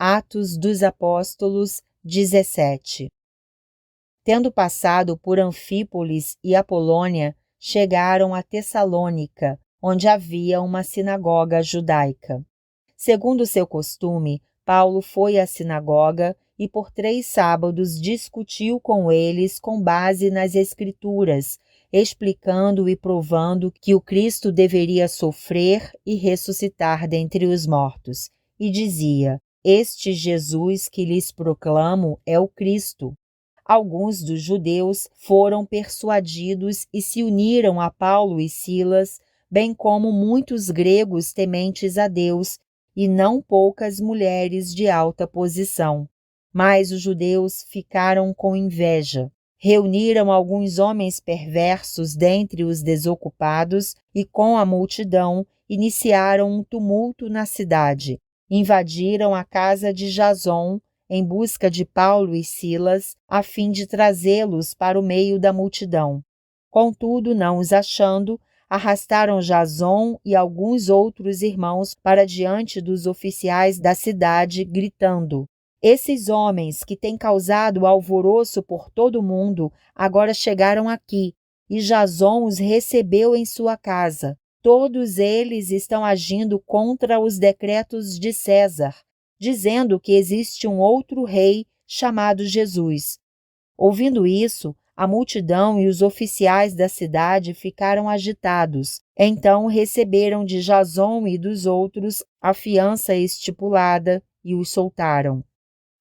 Atos dos Apóstolos 17. Tendo passado por Anfípolis e Apolônia, chegaram a Tessalônica, onde havia uma sinagoga judaica. Segundo seu costume, Paulo foi à sinagoga e por 3 sábados discutiu com eles com base nas Escrituras, explicando e provando que o Cristo deveria sofrer e ressuscitar dentre os mortos. E dizia: Este Jesus que lhes proclamo é o Cristo. Alguns dos judeus foram persuadidos e se uniram a Paulo e Silas, bem como muitos gregos tementes a Deus, e não poucas mulheres de alta posição. Mas os judeus ficaram com inveja. Reuniram alguns homens perversos dentre os desocupados e, com a multidão, iniciaram um tumulto na cidade. Invadiram a casa de Jason em busca de Paulo e Silas, a fim de trazê-los para o meio da multidão. Contudo, não os achando, arrastaram Jason e alguns outros irmãos para diante dos oficiais da cidade, gritando: Esses homens que têm causado alvoroço por todo o mundo, agora chegaram aqui, e Jason os recebeu em sua casa. Todos eles estão agindo contra os decretos de César, dizendo que existe um outro rei chamado Jesus. Ouvindo isso, a multidão e os oficiais da cidade ficaram agitados. Então receberam de Jason e dos outros a fiança estipulada e os soltaram.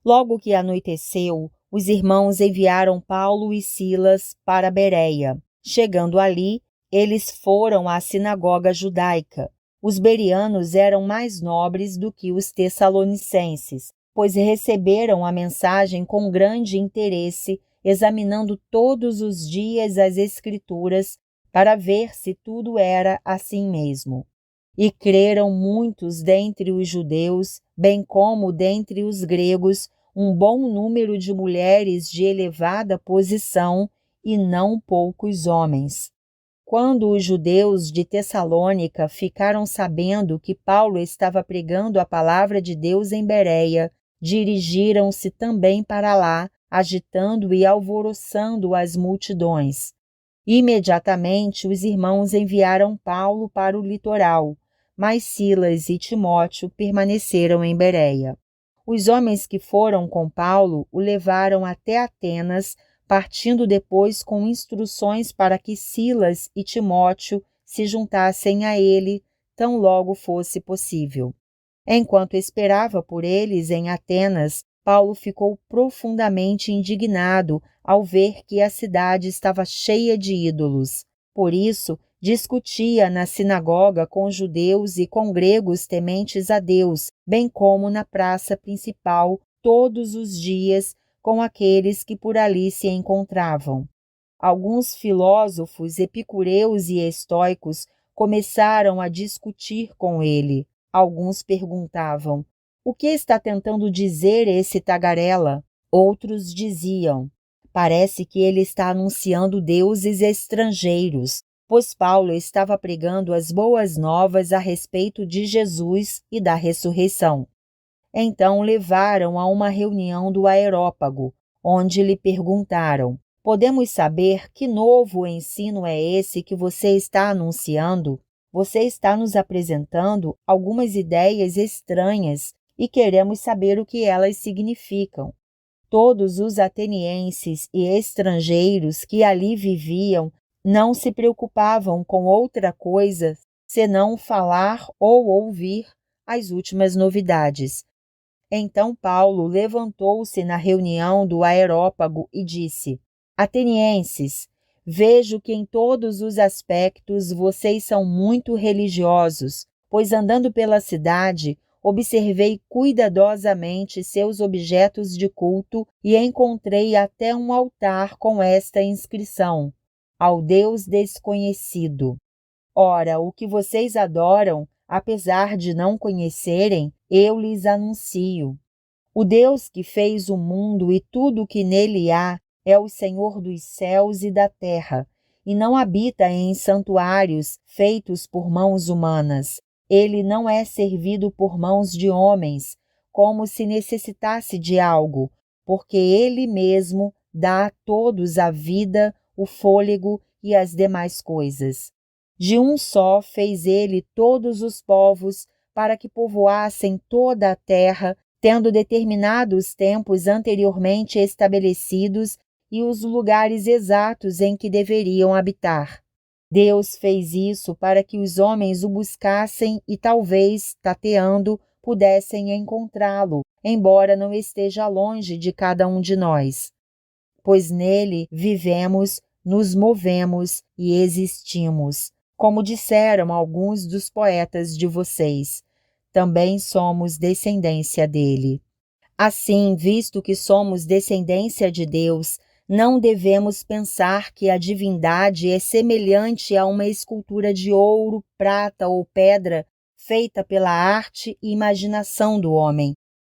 Logo que anoiteceu, os irmãos enviaram Paulo e Silas para Bereia. Chegando ali, eles foram à sinagoga judaica. Os bereanos eram mais nobres do que os tessalonicenses, pois receberam a mensagem com grande interesse, examinando todos os dias as Escrituras para ver se tudo era assim mesmo. E creram muitos dentre os judeus, bem como dentre os gregos, um bom número de mulheres de elevada posição e não poucos homens. Quando os judeus de Tessalônica ficaram sabendo que Paulo estava pregando a palavra de Deus em Bereia, dirigiram-se também para lá, agitando e alvoroçando as multidões. Imediatamente os irmãos enviaram Paulo para o litoral, mas Silas e Timóteo permaneceram em Bereia. Os homens que foram com Paulo o levaram até Atenas, partindo depois com instruções para que Silas e Timóteo se juntassem a ele tão logo fosse possível. Enquanto esperava por eles em Atenas, Paulo ficou profundamente indignado ao ver que a cidade estava cheia de ídolos. Por isso, discutia na sinagoga com judeus e com gregos tementes a Deus, bem como na praça principal, todos os dias, com aqueles que por ali se encontravam. Alguns filósofos epicureus e estoicos começaram a discutir com ele. Alguns perguntavam: o que está tentando dizer esse tagarela? Outros diziam: parece que ele está anunciando deuses estrangeiros, pois Paulo estava pregando as boas novas a respeito de Jesus e da ressurreição. Então levaram a uma reunião do Areópago, onde lhe perguntaram: podemos saber que novo ensino é esse que você está anunciando? Você está nos apresentando algumas ideias estranhas e queremos saber o que elas significam. Todos os atenienses e estrangeiros que ali viviam não se preocupavam com outra coisa senão falar ou ouvir as últimas novidades. Então Paulo levantou-se na reunião do Areópago e disse: Atenienses, vejo que em todos os aspectos vocês são muito religiosos, pois andando pela cidade, observei cuidadosamente seus objetos de culto e encontrei até um altar com esta inscrição: Ao Deus desconhecido. Ora, o que vocês adoram, apesar de não conhecerem, eu lhes anuncio. O Deus que fez o mundo e tudo o que nele há é o Senhor dos céus e da terra, e não habita em santuários feitos por mãos humanas. Ele não é servido por mãos de homens, como se necessitasse de algo, porque Ele mesmo dá a todos a vida, o fôlego e as demais coisas. De um só fez Ele todos os povos para que povoassem toda a terra, tendo determinado os tempos anteriormente estabelecidos e os lugares exatos em que deveriam habitar. Deus fez isso para que os homens o buscassem e talvez, tateando, pudessem encontrá-lo, embora não esteja longe de cada um de nós. Pois nele vivemos, nos movemos e existimos, como disseram alguns dos poetas de vocês. Também somos descendência dele. Assim, visto que somos descendência de Deus, não devemos pensar que a divindade é semelhante a uma escultura de ouro, prata ou pedra feita pela arte e imaginação do homem.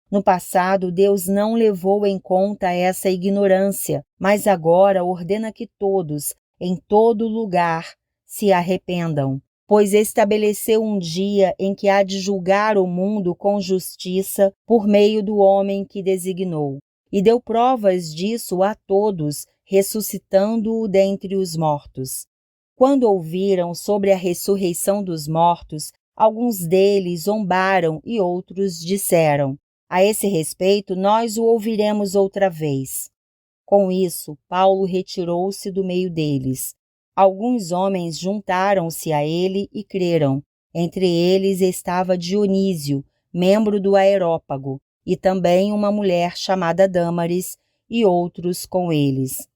No passado, Deus não levou em conta essa ignorância, mas agora ordena que todos, em todo lugar, se arrependam, pois estabeleceu um dia em que há de julgar o mundo com justiça por meio do homem que designou, e deu provas disso a todos, ressuscitando-o dentre os mortos. Quando ouviram sobre a ressurreição dos mortos, alguns deles zombaram e outros disseram: a esse respeito, nós o ouviremos outra vez. Com isso, Paulo retirou-se do meio deles. Alguns homens juntaram-se a ele e creram. Entre eles estava Dionísio, membro do Areópago, e também uma mulher chamada Dâmaris, e outros com eles.